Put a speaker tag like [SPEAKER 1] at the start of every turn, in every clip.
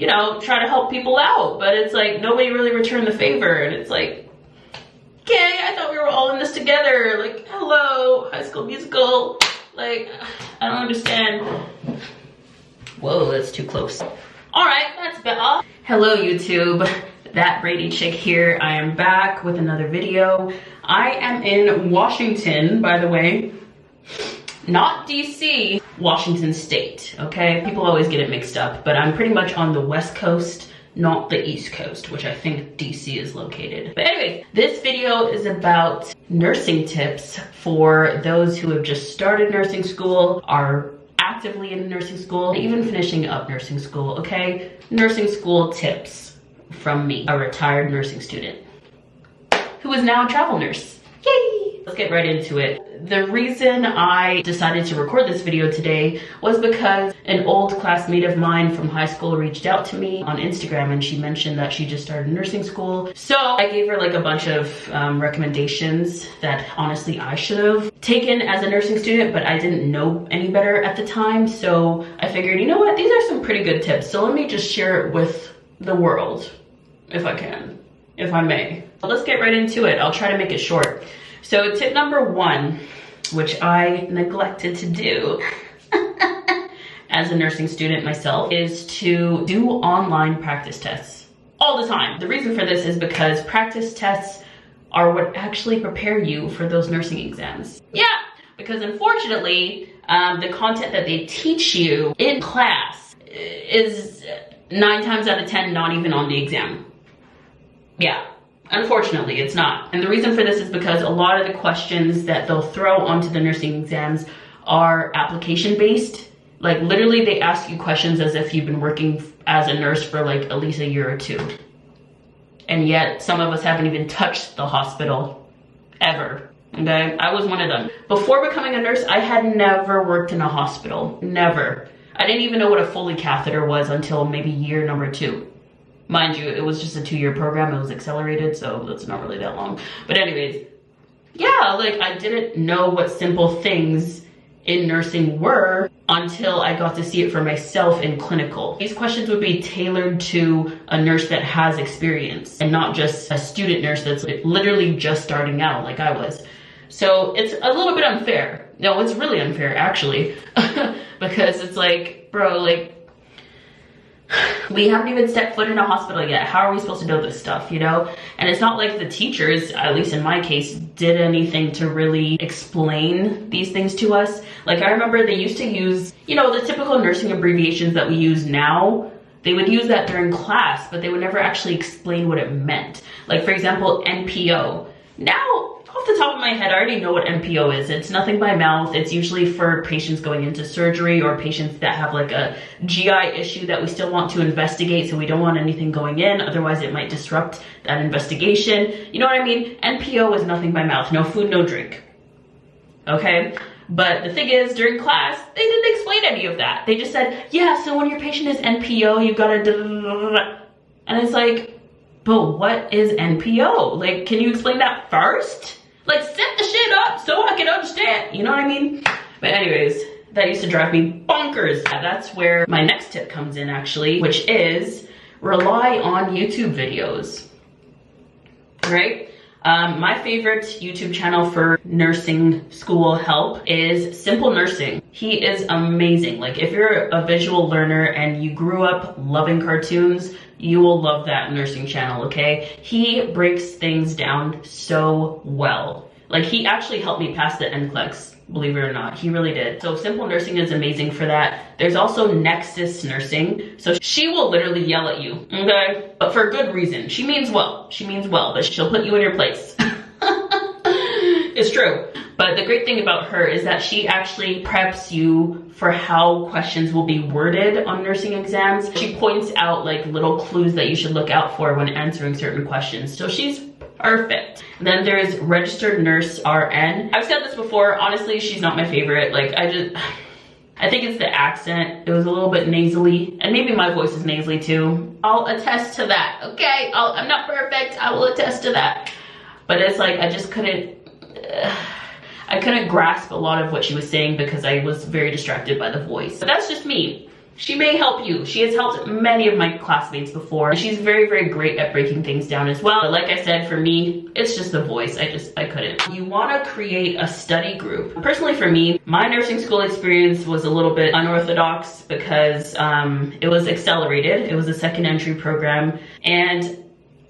[SPEAKER 1] you know, try to help people out. But it's like, nobody really returned the favor. And it's like, okay, I thought we were all in this together. Like, hello, High School Musical. Like, I don't understand. Whoa, that's too close. All right, that's better. Hello, YouTube. That Brady chick here. I am back with another video. I am in Washington, by the way. Not DC, Washington State, okay? People always get it mixed up, but I'm pretty much on the West Coast, not the East Coast, which I think DC is located. But anyway, this video is about nursing tips for those who have just started nursing school, are actively in nursing school, even finishing up nursing school, okay? Nursing school tips from me, a retired nursing student who is now a travel nurse. Yay! Let's get right into it. The reason I decided to record this video today was because an old classmate of mine from high school reached out to me on Instagram, and she mentioned that she just started nursing school. So I gave her like a bunch of recommendations that honestly I should have taken as a nursing student, but I didn't know any better at the time. So I figured, you know what, these are some pretty good tips. So let me just share it with the world, if I can, if I may. Let's get right into it. I'll try to make it short. So tip number one, which I neglected to do as a nursing student myself, is to do online practice tests all the time. The reason for this is because practice tests are what actually prepare you for those nursing exams. Yeah, because unfortunately, the content that they teach you in class is 9 times out of 10 not even on the exam. Yeah. Unfortunately, it's not. And the reason for this is because a lot of the questions that they'll throw onto the nursing exams are application-based. Like, literally, they ask you questions as if you've been working as a nurse for like at least a year or two. And yet, some of us haven't even touched the hospital ever. Okay? I was one of them. Before becoming a nurse, I had never worked in a hospital. Never. I didn't even know what a Foley catheter was until maybe year number 2. Mind you, it was just a 2-year program. It was accelerated, so that's not really that long. But anyways, yeah, like I didn't know what simple things in nursing were until I got to see it for myself in clinical. These questions would be tailored to a nurse that has experience and not just a student nurse that's literally just starting out like I was. So it's a little bit unfair. No, it's really unfair actually, because it's like, bro, like, we haven't even stepped foot in a hospital yet. How are we supposed to know this stuff, you know? And it's not like the teachers, at least in my case, did anything to really explain these things to us. Like, I remember they used to use, you know, the typical nursing abbreviations that we use now. They would use that during class, but they would never actually explain what it meant. Like, for example, NPO. Now, off the top of my head, I already know what NPO is. It's nothing by mouth. It's usually for patients going into surgery or patients that have like a GI issue that we still want to investigate, so we don't want anything going in. Otherwise, it might disrupt that investigation. You know what I mean? NPO is nothing by mouth. No food, no drink. Okay? But the thing is, during class, they didn't explain any of that. They just said, yeah, so when your patient is NPO, you've got to... And it's like, but what is NPO? Like, can you explain that first? Like, set the shit up so I can understand. You know what I mean? But anyways, that used to drive me bonkers. That's where my next tip comes in, actually, which is rely on YouTube videos. Right? My favorite YouTube channel for nursing school help is Simple Nursing. He is amazing. Like, if you're a visual learner and you grew up loving cartoons, you will love that nursing channel, okay? He breaks things down so well. Like, he actually helped me pass the NCLEX, believe it or not. He really did. So Simple Nursing is amazing for that. There's also Nexus Nursing. So she will literally yell at you, okay? But for a good reason. She means well. She means well, but she'll put you in your place. It's true. But the great thing about her is that she actually preps you for how questions will be worded on nursing exams. She points out like little clues that you should look out for when answering certain questions. So she's perfect. Then there's Registered Nurse RN. I've said this before, honestly, she's not my favorite. Like, I think it's the accent. It was a little bit nasally, and maybe my voice is nasally too. I'll attest to that, okay? I'm not perfect, I will attest to that. But it's like, I just couldn't grasp a lot of what she was saying because I was very distracted by the voice. But that's just me. she may help you. She has helped many of my classmates before. She's very, very great at breaking things down as well. But like I said, for me, it's just the voice. I couldn't. You want to create a study group. Personally for me, my nursing school experience was a little bit unorthodox because it was accelerated. It was a second entry program, and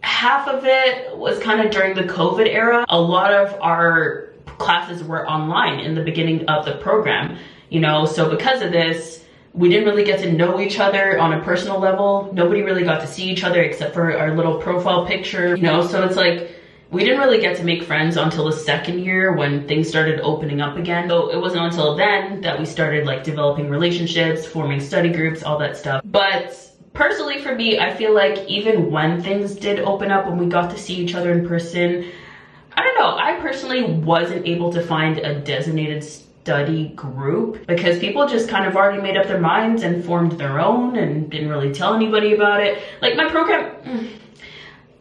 [SPEAKER 1] half of it was kind of during the COVID era. A lot of our classes were online in the beginning of the program, you know, so because of this, we didn't really get to know each other on a personal level. Nobody really got to see each other except for our little profile picture, you know, so it's like, we didn't really get to make friends until the second year when things started opening up again. So it wasn't until then that we started like developing relationships, forming study groups, all that stuff. But personally for me, I feel like even when things did open up, when we got to see each other in person, I don't know, I personally wasn't able to find a designated study group because people just kind of already made up their minds and formed their own and didn't really tell anybody about it. Like my program,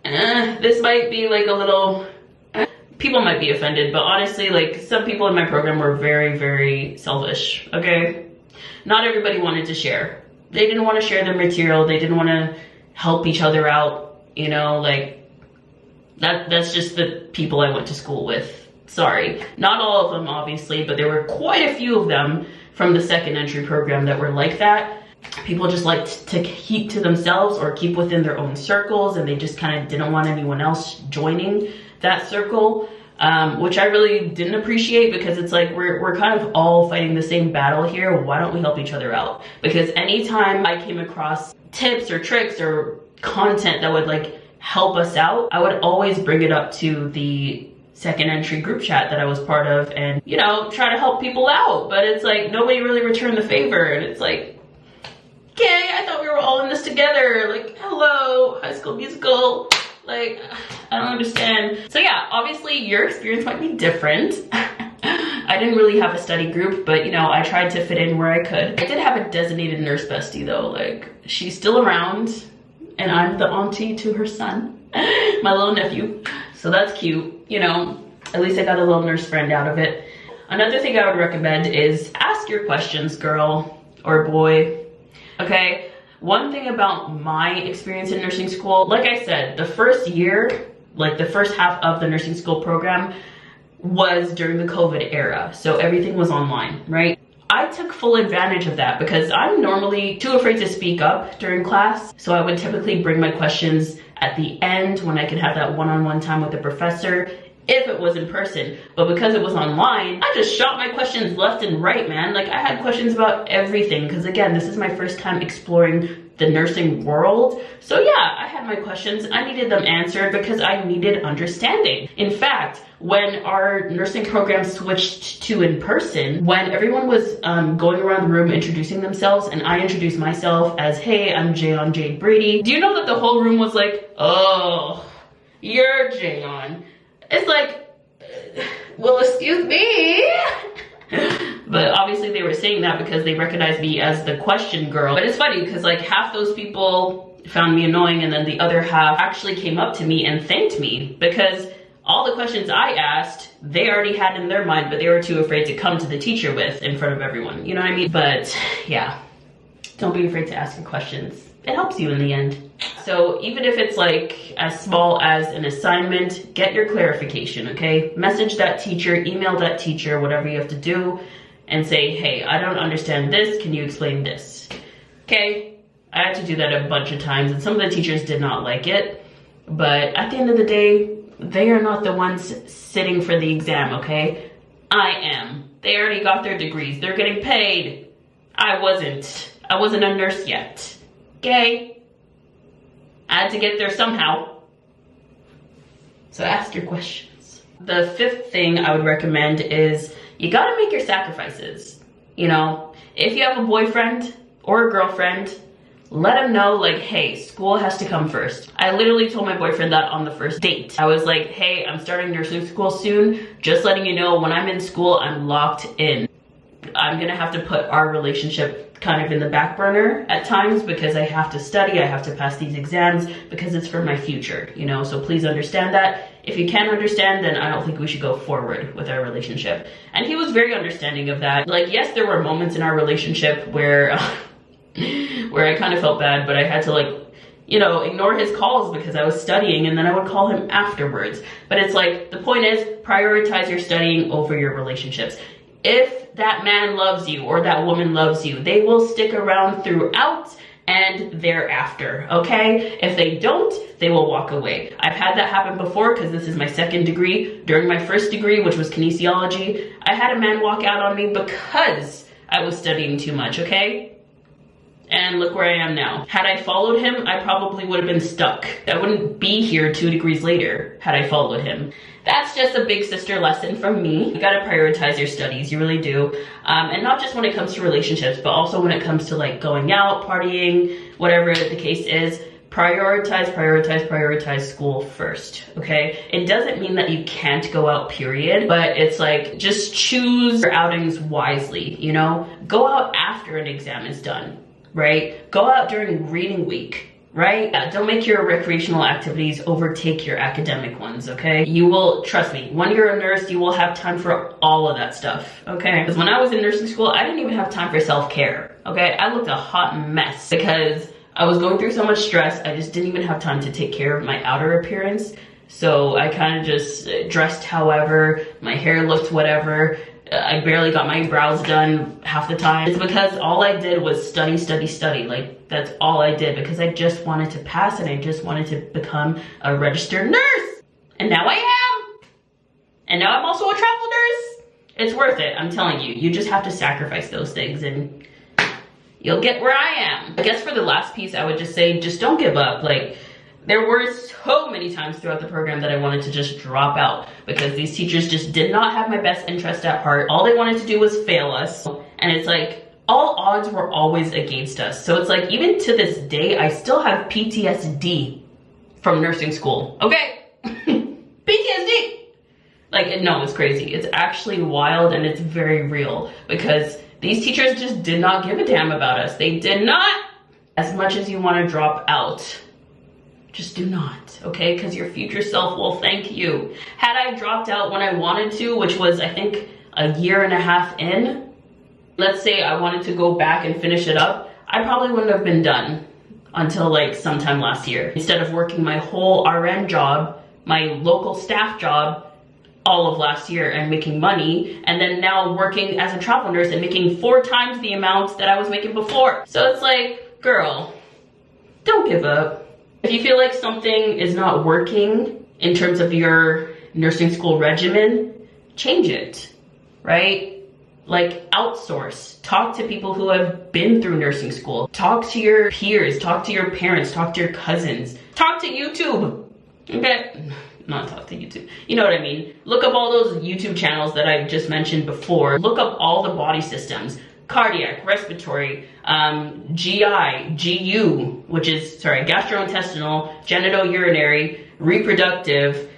[SPEAKER 1] this might be like a little, people might be offended, but honestly, like some people in my program were very, very selfish, okay? Not everybody wanted to share. They didn't want to share their material. They didn't want to help each other out, you know, like that's just the people I went to school with. Sorry, not all of them obviously, but there were quite a few of them from the second entry program that were like that. People just liked to keep to themselves or keep within their own circles, and they just kind of didn't want anyone else joining that circle, which I really didn't appreciate because it's like we're kind of all fighting the same battle here. Why don't we help each other out? Because anytime I came across tips or tricks or content that would like help us out, I would always bring it up to the second entry group chat that I was part of and, you know, try to help people out. But it's like nobody really returned the favor, and it's like, okay, I thought we were all in this together. Like, hello, High School Musical. Like, I don't understand. So yeah, obviously your experience might be different. I didn't really have a study group, but you know, I tried to fit in where I could. I did have a designated nurse bestie though. Like, she's still around and I'm the auntie to her son, my little nephew. So that's cute, you know, at least I got a little nurse friend out of it. Another thing I would recommend is ask your questions, girl or boy, okay? One thing about my experience in nursing school, like I said, the first year, like the first half of the nursing school program was during the COVID era. So everything was online, right? I took full advantage of that because I'm normally too afraid to speak up during class. So I would typically bring my questions at the end when I could have that one-on-one time with the professor if it was in person. But because it was online, I just shot my questions left and right, man. Like I had questions about everything because again, this is my first time exploring the nursing world. So yeah, I had my questions. I needed them answered because I needed understanding. In fact, when our nursing program switched to in person, when everyone was going around the room introducing themselves and I introduced myself as, hey, I'm Jayon Jade Brady. Do you know that the whole room was like, oh, you're Jayon. It's like, well, excuse me. But obviously they were saying that because they recognized me as the question girl. But it's funny because like half those people found me annoying and then the other half actually came up to me and thanked me because all the questions I asked, they already had in their mind, but they were too afraid to come to the teacher with in front of everyone. You know what I mean? But yeah, don't be afraid to ask your questions. It helps you in the end. So even if it's like as small as an assignment, get your clarification, okay? Message that teacher, email that teacher, whatever you have to do, and say, hey, I don't understand this. Can you explain this? Okay, I had to do that a bunch of times and some of the teachers did not like it. But at the end of the day, they are not the ones sitting for the exam, okay? I am. They already got their degrees. They're getting paid. I wasn't a nurse yet. Okay? I had to get there somehow. So ask your questions. The fifth thing I would recommend is you gotta make your sacrifices. You know, if you have a boyfriend or a girlfriend, let them know like, hey, school has to come first. I literally told my boyfriend that on the first date. I was like, hey, I'm starting nursing school soon. Just letting you know when I'm in school, I'm locked in. I'm gonna have to put our relationship kind of in the back burner at times because I have to study, I have to pass these exams because it's for my future, you know, so please understand that. If you can't understand, then I don't think we should go forward with our relationship. And he was very understanding of that. Like, yes, there were moments in our relationship where where I kind of felt bad, but I had to like, you know, ignore his calls because I was studying, and then I would call him afterwards. But it's like, the point is, prioritize your studying over your relationships. If that man loves you or that woman loves you, they will stick around throughout and thereafter, okay? If they don't, they will walk away. I've had that happen before because this is my second degree. During my first degree, which was kinesiology, I had a man walk out on me because I was studying too much, okay? And look where I am now. Had I followed him, I probably would have been stuck. I wouldn't be here 2 degrees later had I followed him. That's just a big sister lesson from me. You gotta prioritize your studies, you really do. And not just when it comes to relationships, but also when it comes to like going out, partying, whatever the case is. Prioritize school first, okay? It doesn't mean that you can't go out, period, but it's like, just choose your outings wisely, you know? Go out after an exam is done. Right? Go out during reading week, right? Don't make your recreational activities overtake your academic ones, okay? You will, trust me, when you're a nurse, you will have time for all of that stuff, okay? Because when I was in nursing school, I didn't even have time for self-care, okay? I looked a hot mess because I was going through so much stress. I just didn't even have time to take care of my outer appearance. So I kind of just dressed however, my hair looked whatever. I barely got my brows done half the time. It's because all I did was study. Like, that's all I did because I just wanted to pass and I just wanted to become a registered nurse. And now I am. And now I'm also a travel nurse. It's worth it, I'm telling you. You just have to sacrifice those things and you'll get where I am. I guess for the last piece, I would just say, just don't give up. Like, there were so many times throughout the program that I wanted to just drop out because these teachers just did not have my best interest at heart. All they wanted to do was fail us. And it's like, all odds were always against us. So it's like, even to this day, I still have PTSD from nursing school, okay? PTSD. Like, no, it's crazy. It's actually wild and it's very real because these teachers just did not give a damn about us. They did not. As much as you want to drop out, just do not, okay? Because your future self will thank you. Had I dropped out when I wanted to, which was, I think, a year and a half in, let's say I wanted to go back and finish it up, I probably wouldn't have been done until like sometime last year. Instead of working my whole RN job, my local staff job, all of last year and making money, and then now working as a travel nurse and making 4 times the amounts that I was making before. So it's like, girl, don't give up. If you feel like something is not working in terms of your nursing school regimen, change it, right? Like, outsource. Talk to people who have been through nursing school. Talk to your peers, talk to your parents, talk to your cousins. Talk to YouTube, okay? Not talk to YouTube. You know what I mean? Look up all those YouTube channels that I just mentioned before. Look up all the body systems. Cardiac, respiratory, GI, GU, which is, sorry, gastrointestinal, genitourinary, reproductive,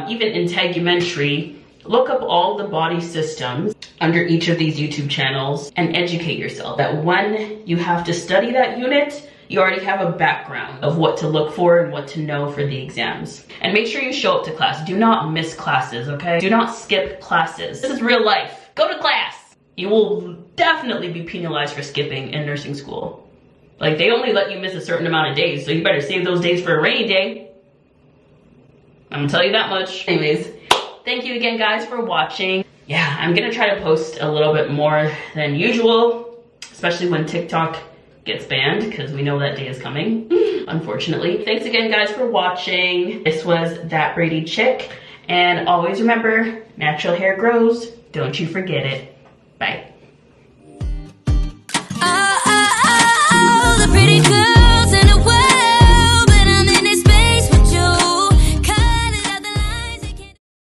[SPEAKER 1] even integumentary. Look up all the body systems under each of these YouTube channels and educate yourself that when you have to study that unit, you already have a background of what to look for and what to know for the exams. And make sure you show up to class. Do not miss classes, okay? Do not skip classes. This is real life. Go to class. You will definitely be penalized for skipping in nursing school. Like, they only let you miss a certain amount of days, so you better save those days for a rainy day. I'm gonna tell you that much. Anyways, thank you again, guys, for watching. Yeah, I'm gonna try to post a little bit more than usual, especially when TikTok gets banned, because we know that day is coming, unfortunately. Thanks again, guys, for watching. This was That Brady Chick, and always remember, natural hair grows. Don't you forget it. Bye.